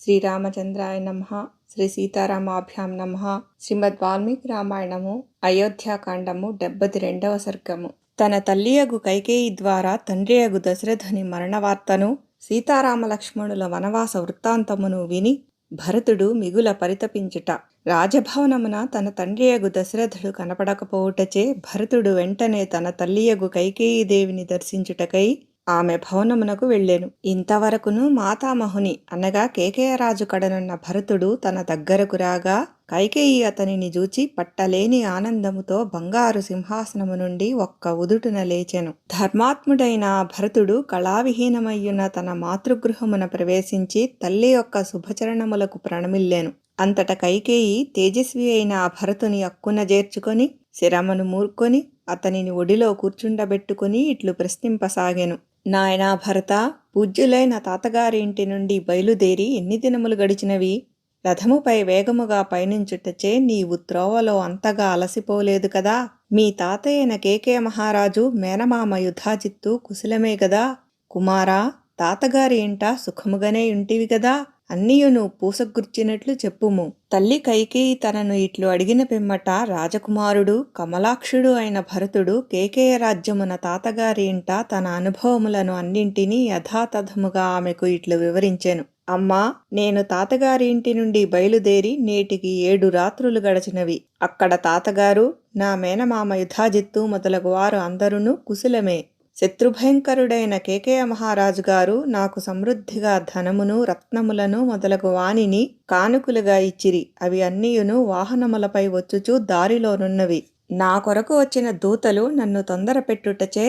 శ్రీరామచంద్రాయ నమః. శ్రీ సీతారామాభ్యాం నమః. శ్రీమద్ వాల్మీకి రామాయణము అయోధ్యాకాండము 72వ సర్గము. తన తల్లియగు కైకేయి ద్వారా తండ్రియగు దశరథుని మరణవార్తను సీతారామ లక్ష్మణుల వనవాస వృత్తాంతమును విని భరతుడు మిగుల పరితపించుట. రాజభవనమున తన తండ్రియగు దశరథుడు కనపడకపోవుటచే భరతుడు వెంటనే తన తల్లియగు కైకేయీదేవిని దర్శించుటకై ఆమె భవనమునకు వెళ్ళెను. ఇంతవరకును మాతామహుని అనగా కేకయరాజు కడనున్న భరతుడు తన దగ్గరకు రాగా కైకేయి అతనిని చూచి పట్టలేని ఆనందముతో బంగారు సింహాసనము నుండి ఒక్క ఉదుటున లేచెను. ధర్మాత్ముడైన భరతుడు కళావిహీనమయ్యున్న తన మాతృగృహమున ప్రవేశించి తల్లి యొక్క శుభచరణములకు ప్రణమిల్లెను. అంతట కైకేయి తేజస్వి అయిన భరతుని అక్కున చేర్చుకొని శిరమును మూర్కొని అతనిని ఒడిలో కూర్చుండబెట్టుకుని ఇట్లు ప్రశ్నింపసాగెను. నాయనా భరత, పూజ్యులైన తాతగారి ఇంటి నుండి బయలుదేరి ఎన్ని దినములు గడిచినవి? రథముపై వేగముగా పయనించుటచే నీవు త్రోవలో అంతగా అలసిపోలేదు కదా? మీ తాతయ్యన కేకయ మహారాజు మేనమామ యుధాజిత్తు కుశలమే గదా? కుమారా, తాతగారి ఇంట సుఖముగానే ఉంటివి గదా? అన్నియును పూసగుర్చినట్లు చెప్పుము. తల్లి కైకేయి తనను ఇట్లు అడిగిన పిమ్మట రాజకుమారుడు కమలాక్షుడు అయిన భరతుడు కేకేయ రాజ్యమున తాతగారి ఇంట తన అనుభవములను అన్నింటినీ యథాతథముగా ఆమెకు ఇట్లు వివరించెను. అమ్మా, నేను తాతగారి ఇంటి నుండి బయలుదేరి నేటికి 7 రాత్రులు గడచినవి. అక్కడ తాతగారు, నా మేనమామ యుధాజిత్తు మొదలగు వారు అందరూ కుశలమే. శత్రుభయంకరుడైన కేకేయ మహారాజు గారు నాకు సమృద్ధిగా ధనమును రత్నములను మొదలగు వానిని కానుకలుగా ఇచ్చిరి. అవి అన్నీయును వాహనములపై వచ్చుచూ దారిలోనున్నవి. నా కొరకు వచ్చిన దూతలు నన్ను తొందర పెట్టుటచే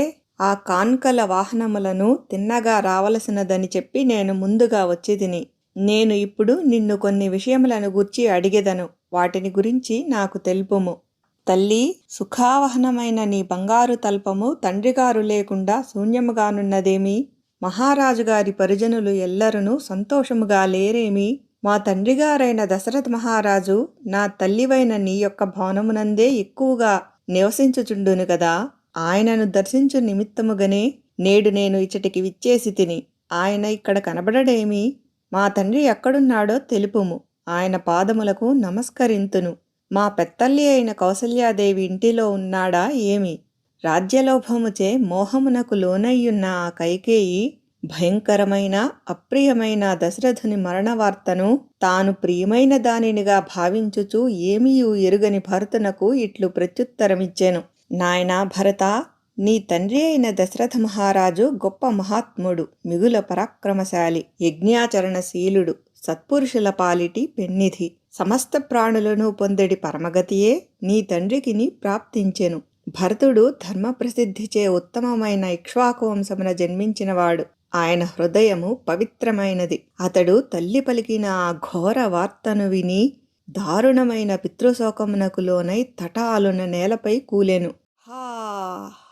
ఆ కాన్కల వాహనములను తిన్నగా రావలసినదని చెప్పి నేను ముందుగా వచ్చితిని. నేను ఇప్పుడు నిన్ను కొన్ని విషయములను గూర్చి అడిగెదను. వాటిని గురించి నాకు తెలుపుము. తల్లి, సుఖావహనమైన నీ బంగారు తల్పము తండ్రిగారు లేకుండా శూన్యముగానున్నదేమి? మహారాజుగారి పరిజనులు ఎల్లరూ సంతోషముగా లేరేమి? మా తండ్రిగారైన దశరథ మహారాజు నా తల్లివైన నీ యొక్క భవనమునందే ఎక్కువగా నివసించుచుండును గదా? ఆయనను దర్శించు నిమిత్తముగానే నేడు నేను ఇచ్చటికి విచ్చేసి తిని. ఆయన ఇక్కడ కనబడడేమి? మా తండ్రి ఎక్కడున్నాడో తెలుపుము. ఆయన పాదములకు నమస్కరింతును. మా పెత్తల్లి అయిన కౌసల్యాదేవి ఇంటిలో ఉన్నాడా ఏమి? రాజ్యలోభముచే మోహమునకు లోనయ్యున్న ఆ కైకేయి భయంకరమైన అప్రియమైన దశరథుని మరణవార్తను తాను ప్రియమైన దానినిగా భావించుచు ఏమీయూ ఎరుగని భరతునకు ఇట్లు ప్రత్యుత్తరమిచ్చెను. నాయనా భరత, నీ తండ్రి అయిన దశరథ మహారాజు గొప్ప మహాత్ముడు, మిగుల పరాక్రమశాలి, యజ్ఞాచరణశీలుడు, సత్పురుషుల పాలిటి పెన్నిధి. సమస్త ప్రాణులను పొందెడి పరమగతియే నీ తండ్రికిని ప్రాప్తించెను. భరతుడు ధర్మప్రసిద్ధిచే ఉత్తమమైన ఇక్ష్వాకు వంశమున జన్మించినవాడు. ఆయన హృదయము పవిత్రమైనది. అతడు తల్లి పలికిన ఆ ఘోర వార్తను విని దారుణమైన పితృశోకమునకు లోనై తటాలున నేలపై కూలెను. హా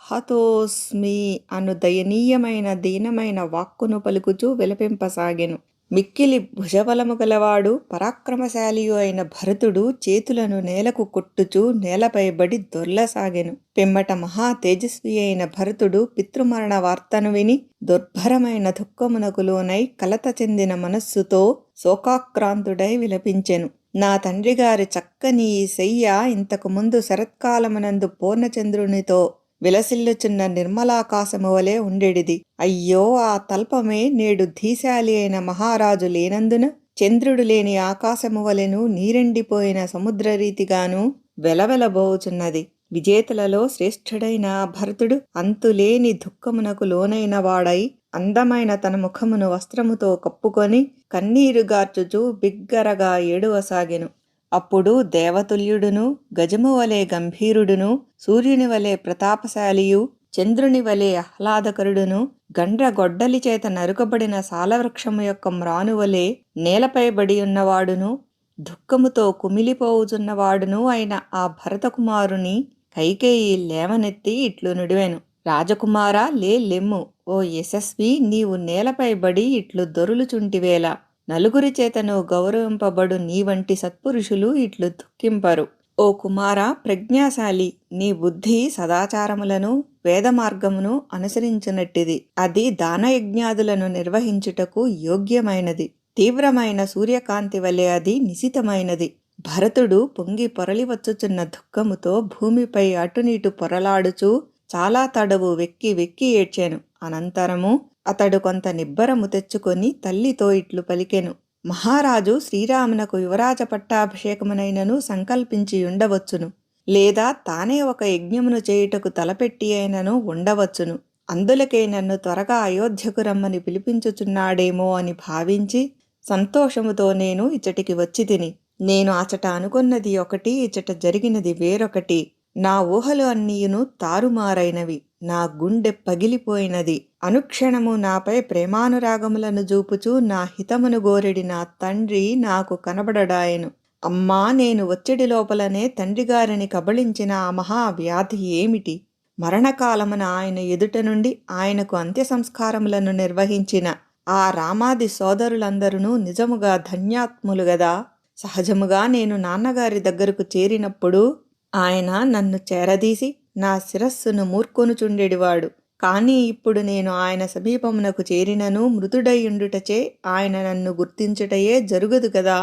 హతోస్మి అను దయనీయమైన దీనమైన వాక్కును పలుకుచూ విలపింపసాగెను. మిక్కిలి భుజబలము గలవాడు పరాక్రమశాలియు అయిన భరతుడు చేతులను నేలకు కొట్టుచూ నేలపై బడి దొర్లసాగెను. పిమ్మట మహా తేజస్వి అయిన భరతుడు పితృమరణ వార్తను విని దుర్భరమైన దుఃఖమునకు లోనై కలత చెందిన మనస్సుతో శోకాక్రాంతుడై విలపించెను. నా తండ్రిగారి చక్కని ఈ శయ్య ఇంతకు ముందు శరత్కాలమునందు పూర్ణచంద్రునితో విలసిల్లుచున్న నిర్మలాకాశము వలె ఉండెడిది. అయ్యో, ఆ తల్పమే నేడు ధీశాలి అయిన మహారాజు లేనందున చంద్రుడు లేని ఆకాశము వలెను నీరెండిపోయిన సముద్రరీతిగాను వెలవెలబోచున్నది. విజేతలలో శ్రేష్ఠుడైన భరతుడు అంతులేని దుఃఖమునకు లోనైన వాడై అందమైన తన ముఖమును వస్త్రముతో కప్పుకొని కన్నీరుగార్చుచూ బిగ్గరగా ఏడువసాగెను. అప్పుడు దేవతుల్యుడును, గజము వలె గంభీరుడును, సూర్యుని వలె ప్రతాపశాలియు, చంద్రుని వలె ఆహ్లాదకరుడును, గండ్రగొడ్డలి చేత నరుకబడిన సాలవృక్షము యొక్క మ్రానువలే నేలపై బడి ఉన్నవాడును, దుఃఖముతో కుమిలిపోవుచున్నవాడును అయిన ఆ భరతకుమారుని కైకేయి లేవనెత్తి ఇట్లు నుడివెను. రాజకుమారా, లెమ్ము. ఓ యశస్వి, నీవు నేలపై బడి ఇట్లు దొరులుచుంటివేలా? నలుగురి చేతను గౌరవింపబడు నీ వంటి సత్పురుషులు ఇట్లు దుఃఖింపరు. ఓ కుమారా, ప్రజ్ఞాశాలి, నీ బుద్ధి సదాచారములను వేద మార్గమును అనుసరించునట్టిది. అది దానయజ్ఞాదులను నిర్వహించుటకు యోగ్యమైనది. తీవ్రమైన సూర్యకాంతి వలె అది నిశితమైనది. భరతుడు పొంగి పొరలివచ్చుచున్న దుఃఖముతో భూమిపై అటునిటు పొరలాడుచూ చాలా తడవు వెక్కి వెక్కి ఏడ్చెను. అనంతరము అతడు కొంత నిబ్బరము తెచ్చుకొని తల్లితో ఇట్లు పలికెను. మహారాజు శ్రీరామునకు యువరాజ పట్టాభిషేకమునైనను సంకల్పించి ఉండవచ్చును, లేదా తానే ఒక యజ్ఞమును చేయుటకు తలపెట్టి అయినను ఉండవచ్చును. అందులకే నన్ను త్వరగా అయోధ్యకు రమ్మని పిలిపించుచున్నాడేమో అని భావించి సంతోషముతో నేను ఇచ్చటికి వచ్చి తిని. నేను అచట అనుకున్నది ఒకటి, ఇచట జరిగినది వేరొకటి. నా ఊహలు అన్నీయును తారుమారైనవి. నా గుండె పగిలిపోయినది. అనుక్షణము నాపై ప్రేమానురాగములను జూపుచూ నా హితమును గోరెడి నా తండ్రి నాకు కనబడడాయెను. అమ్మా, నేను వచ్చెడి లోపలనే తండ్రిగారిని కబళించిన ఆ మహావ్యాధి ఏమిటి? మరణకాలమున ఆయన ఎదుట నుండి ఆయనకు అంత్య సంస్కారములను నిర్వహించిన ఆ రామాది సోదరులందరూ నిజముగా ధన్యాత్ములు గదా. సహజముగా నేను నాన్నగారి దగ్గరకు చేరినప్పుడు ఆయన నన్ను చేరదీసి నా శిరస్సును మూర్కొనుచుండెడివాడు. కానీ ఇప్పుడు నేను ఆయన సమీపమునకు చేరినను మృతుడయుండుటచే ఆయన నన్ను గుర్తించుటయే జరుగుదు కదా.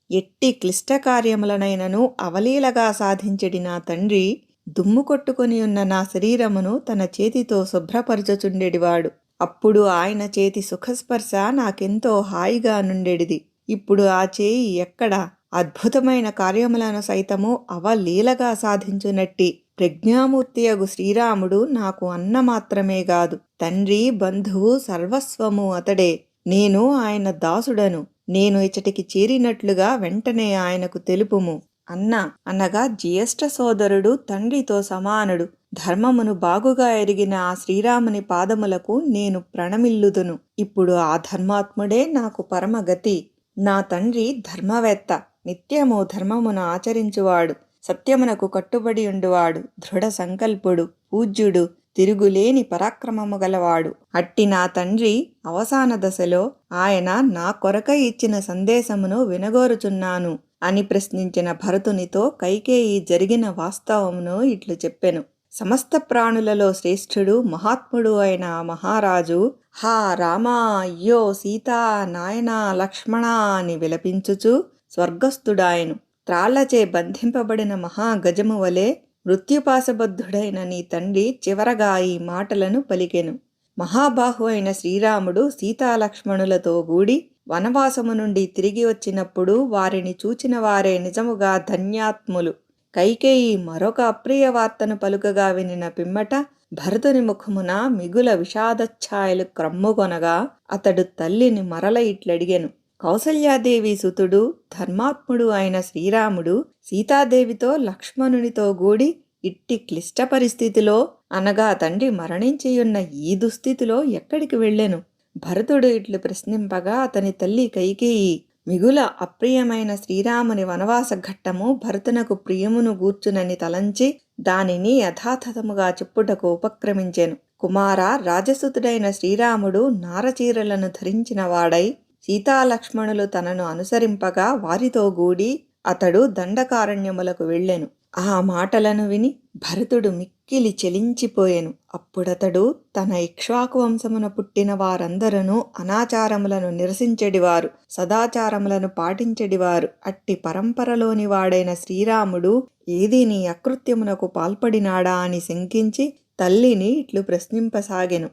ఎట్టి క్లిష్ట కార్యములనైనను అవలీలగా సాధించెడి నా తండ్రి దుమ్ము కొట్టుకొని ఉన్న నా శరీరమును తన చేతితో శుభ్రపరచుచుండెడివాడు. అప్పుడు ఆయన చేతి సుఖస్పర్శ నాకెంతో హాయిగా నుండెడిది. ఇప్పుడు ఆ చేయి ఎక్కడ? అద్భుతమైన కార్యములను సైతము అవలీలగా సాధించునట్టి ప్రజ్ఞామూర్తియగు శ్రీరాముడు నాకు అన్న మాత్రమే గాదు, తండ్రి, బంధువు, సర్వస్వము అతడే. నేను ఆయన దాసుడను. నేను ఇచటికి చేరినట్లుగా వెంటనే ఆయనకు తెలుపుము అన్న అనగా జ్యేష్ఠ సోదరుడు తండ్రితో సమానుడు. ధర్మమును బాగుగా ఎరిగిన ఆ శ్రీరాముని పాదములకు నేను ప్రణమిల్లుదును. ఇప్పుడు ఆ ధర్మాత్ముడే నాకు పరమగతి. నా తండ్రి ధర్మవేత్త, నిత్యము ధర్మమును ఆచరించువాడు, సత్యమునకు కట్టుబడి ఉండువాడు, దృఢ సంకల్పుడు, పూజ్యుడు, తిరుగులేని పరాక్రమము గలవాడు. అట్టి నా తండ్రి అవసాన దశలో ఆయన నా కొరకై ఇచ్చిన సందేశమును వినగోరుచున్నాను అని ప్రశ్నించిన భరతునితో కైకేయి జరిగిన వాస్తవమును ఇట్లు చెప్పెను. సమస్త ప్రాణులలో శ్రేష్ఠుడు, మహాత్ముడు అయిన మహారాజు హా రామా, అయ్యో సీతా, నాయనా, లక్ష్మణ అని విలపించుచు స్వర్గస్థుడాయను. త్రాళ్లచే బంధింపబడిన మహాగజము వలె మృత్యుపాశబద్ధుడైన నీ తండ్రి చివరగా ఈ మాటలను పలికెను. మహాబాహు అయిన శ్రీరాముడు సీతాలక్ష్మణులతో గూడి వనవాసము నుండి తిరిగి వచ్చినప్పుడు వారిని చూచిన వారే నిజముగా ధన్యాత్ములు. కైకేయి మరొక అప్రియ వార్తను పలుకగా వినిన పిమ్మట భరతుని ముఖమున మిగుల విషాదఛాయలు క్రమ్ముకొనగా అతడు తల్లిని మరల ఇట్లడిగెను. కౌసల్యాదేవి సుతుడు, ధర్మాత్ముడు అయిన శ్రీరాముడు సీతాదేవితో లక్ష్మణునితో గూడి ఇట్టి క్లిష్ట పరిస్థితిలో అనగా తండ్రి మరణించియున్న ఈ దుస్థితిలో ఎక్కడికి వెళ్ళెను? భరతుడు ఇట్లు ప్రశ్నింపగా అతని తల్లి కైకేయి మిగుల అప్రియమైన శ్రీరాముని వనవాస ఘట్టము భరతునకు ప్రియమును గూర్చునని తలంచి దానిని యథాతథముగా చెప్పుటకు ఉపక్రమించెను. కుమార, రాజసుతుడైన శ్రీరాముడు నారచీరలను ధరించిన వాడై సీతాలక్ష్మణులు తనను అనుసరింపగా వారితో గూడి అతడు దండకారణ్యములకు వెళ్ళెను. ఆ మాటలను విని భరతుడు మిక్కిలి చెలించిపోయెను. అప్పుడతడు తన ఇక్ష్వాకు వంశమున పుట్టిన వారందరూ అనాచారములను నిరసించెడివారు, సదాచారములను పాటించెడివారు. అట్టి పరంపరలోని వాడైన శ్రీరాముడు ఏదీ నీ అకృత్యమునకు పాల్పడినాడా అని శంకించి తల్లిని ఇట్లు ప్రశ్నింపసాగెను.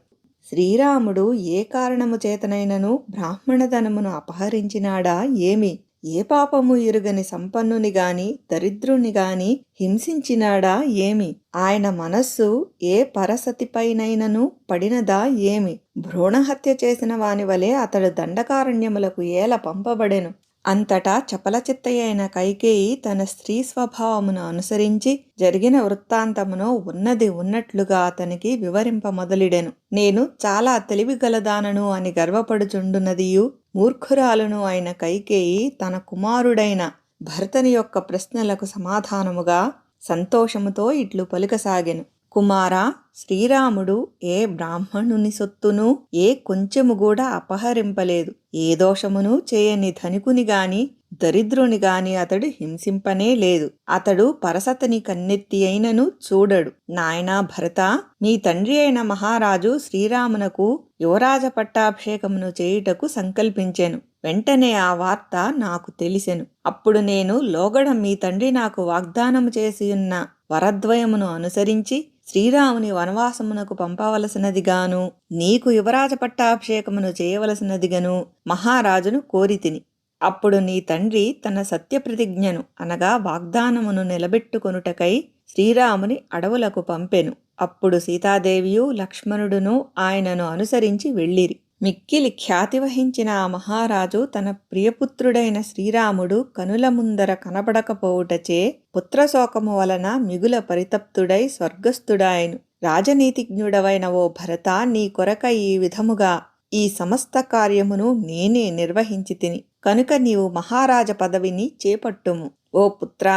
శ్రీరాముడు ఏ కారణము చేతనైనను బ్రాహ్మణధనమును అపహరించినాడా ఏమి? ఏ పాపము ఎరుగని సంపన్నుని గాని దరిద్రుని గాని హింసించినాడా ఏమి? ఆయన మనస్సు ఏ పరసతిపైనైనను పడినదా ఏమి? భ్రూణహత్య చేసిన వాని వలె అతడు దండకారణ్యములకు ఏల పంపబడెను. అంతటా చపలచిత్తయైన కైకేయి తన స్త్రీ స్వభావమును అనుసరించి జరిగిన వృత్తాంతమును ఉన్నది ఉన్నట్లుగా అతనికి వివరింప మొదలిడెను. నేను చాలా తెలివిగలదానను అని గర్వపడుచుండునదియు మూర్ఖురాలును అయిన కైకేయి తన కుమారుడైన భరతుని యొక్క ప్రశ్నలకు సమాధానముగా సంతోషముతో ఇట్లు పలుకసాగెను. కుమారా, శ్రీరాముడు ఏ బ్రాహ్మణుని సొత్తును ఏ కొంచెము కూడా అపహరింపలేదు. ఏ దోషమును చేయని ధనికుని గాని దరిద్రుని గాని అతడు హింసింపనే లేదు. అతడు పరసతని కన్నెత్తి అయినను చూడడు. నాయనా భరత, నీ తండ్రి అయిన మహారాజు శ్రీరామునకు యువరాజ పట్టాభిషేకమును చేయుటకు సంకల్పించెను. వెంటనే ఆ వార్త నాకు తెలిసెను. అప్పుడు నేను లోగడ మీ తండ్రి నాకు వాగ్దానము చేసియున్న వరద్వయమును అనుసరించి శ్రీరాముని వనవాసమునకు పంపవలసినదిగాను నీకు యువరాజ పట్టాభిషేకమును చేయవలసినదిగను మహారాజును కోరితిని. అప్పుడు నీ తండ్రి తన సత్యప్రతిజ్ఞను అనగా వాగ్దానమును నిలబెట్టుకొనుటకై శ్రీరాముని అడవులకు పంపెను. అప్పుడు సీతాదేవియు లక్ష్మణుడును ఆయనను అనుసరించి వెళ్ళిరి. మిక్కిలి ఖ్యాతి వహించిన ఆ మహారాజు తన ప్రియపుత్రుడైన శ్రీరాముడు కనుల ముందర కనబడకపోవుటచే పుత్రశోకము వలన మిగుల పరితప్తుడై స్వర్గస్థుడాయను. రాజనీతిజ్ఞుడవైన ఓ భరత, నీ కొరక ఈ విధముగా ఈ సమస్త కార్యమును నేనే నిర్వహించి తిని కనుక నీవు మహారాజ పదవిని చేపట్టుము. ఓ పుత్రా,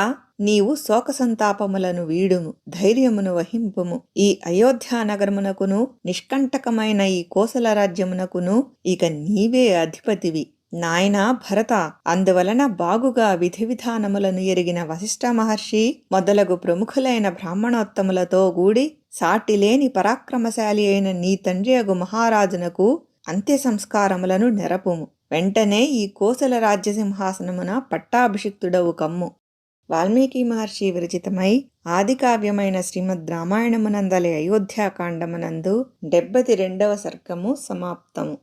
నీవు శోకసంతాపములను వీడుము, ధైర్యమును వహింపుము. ఈ అయోధ్యానగరమునకును నిష్కంటకమైన ఈ కోసల రాజ్యమునకును ఇక నీవే అధిపతివి. నాయనా భరత, అందువలన బాగుగా విధి విధానములను ఎరిగిన వశిష్ఠ మహర్షి మొదలగు ప్రముఖులైన బ్రాహ్మణోత్తములతో కూడి సాటిలేని పరాక్రమశాలి అయిన నీ తండ్రి అగు మహారాజునకు అంత్య సంస్కారములను నెరపుము. వెంటనే ఈ కోసల రాజ్యసింహాసనమున పట్టాభిషిక్తుడవు కమ్ము. వాల్మీకి మహర్షి విరచితమై ఆదికావ్యమైన శ్రీమద్ రామాయణమునందలి అయోధ్యాకాండమునందు 72వ సర్గము సమాప్తము.